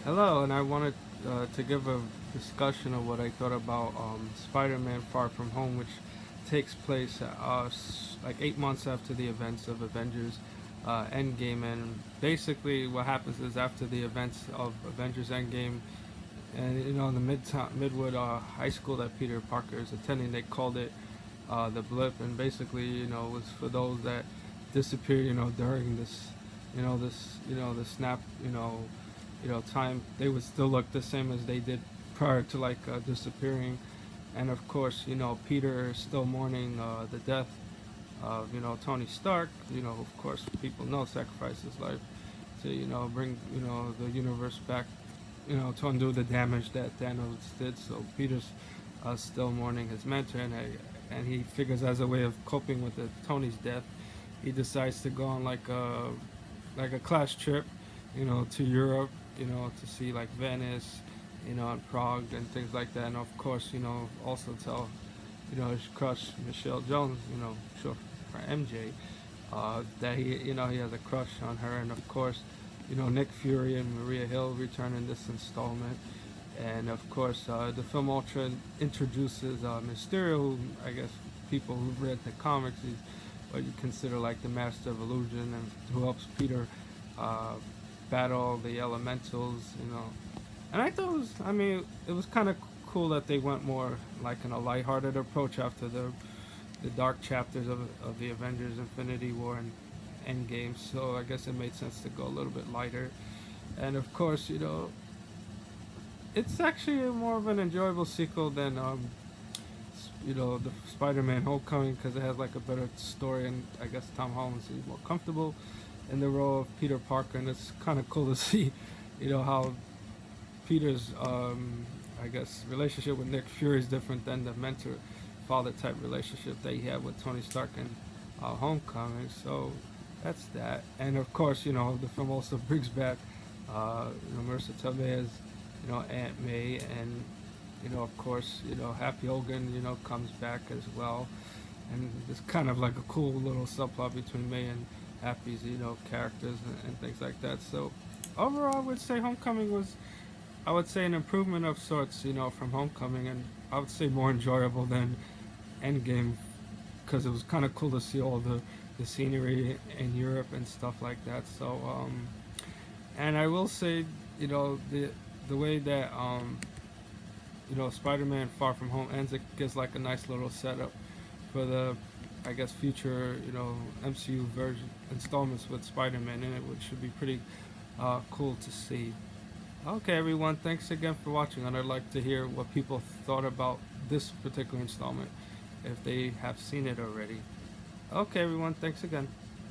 Hello, and I wanted to give a discussion of what I thought about Spider-Man: Far From Home, which takes place like 8 months after the events of Avengers Endgame. And basically, what happens is after the events of Avengers Endgame, and in the Midwood High School that Peter Parker is attending, they called it the blip, and basically, it was for those that disappeared, during the snap, time. They would still look the same as they did prior to like disappearing, and of course, Peter is still mourning the death of Tony Stark. Of course, people know sacrificed his life to bring the universe back, to undo the damage that Thanos did. So Peter's still mourning his mentor, and he figures as a way of coping with Tony's death, he decides to go on like a class trip, to Europe, to see like Venice, and Prague and things like that, and of course, also tell, his crush Michelle Jones, short for MJ, that he has a crush on her, and of course, Nick Fury and Maria Hill return in this installment. And of course, the film Ultra introduces Mysterio, who I guess people who've read the comics, is what you consider like the master of illusion, and who helps Peter uh, battle the elementals. And I thought it was kind of cool that they went more like in a lighthearted approach after the dark chapters of the Avengers Infinity War and Endgame. So I guess it made sense to go a little bit lighter. And of course, it's actually more of an enjoyable sequel than the Spider-Man: Homecoming, because it has like a better story, and I guess Tom Holland is more comfortable in the role of Peter Parker, and it's kind of cool to see, how Peter's I guess relationship with Nick Fury is different than the mentor-father type relationship that he had with Tony Stark in Homecoming. So that's that, and of course, the film also brings back Marissa Tomei as Aunt May, and of course, Happy Hogan, comes back as well, and it's kind of like a cool little subplot between May and Happy's, characters and things like that. So overall, I would say Homecoming was, I would say, an improvement of sorts, from Homecoming, and I would say more enjoyable than Endgame, because it was kind of cool to see all the scenery in Europe and stuff like that. So and I will say, the way that Spider-Man: Far From Home ends, it gives like a nice little setup for the, I guess, future, MCU version installments with Spider-Man in it, which should be pretty cool to see. Okay, everyone, thanks again for watching, and I'd like to hear what people thought about this particular installment if they have seen it already. Okay, everyone, thanks again.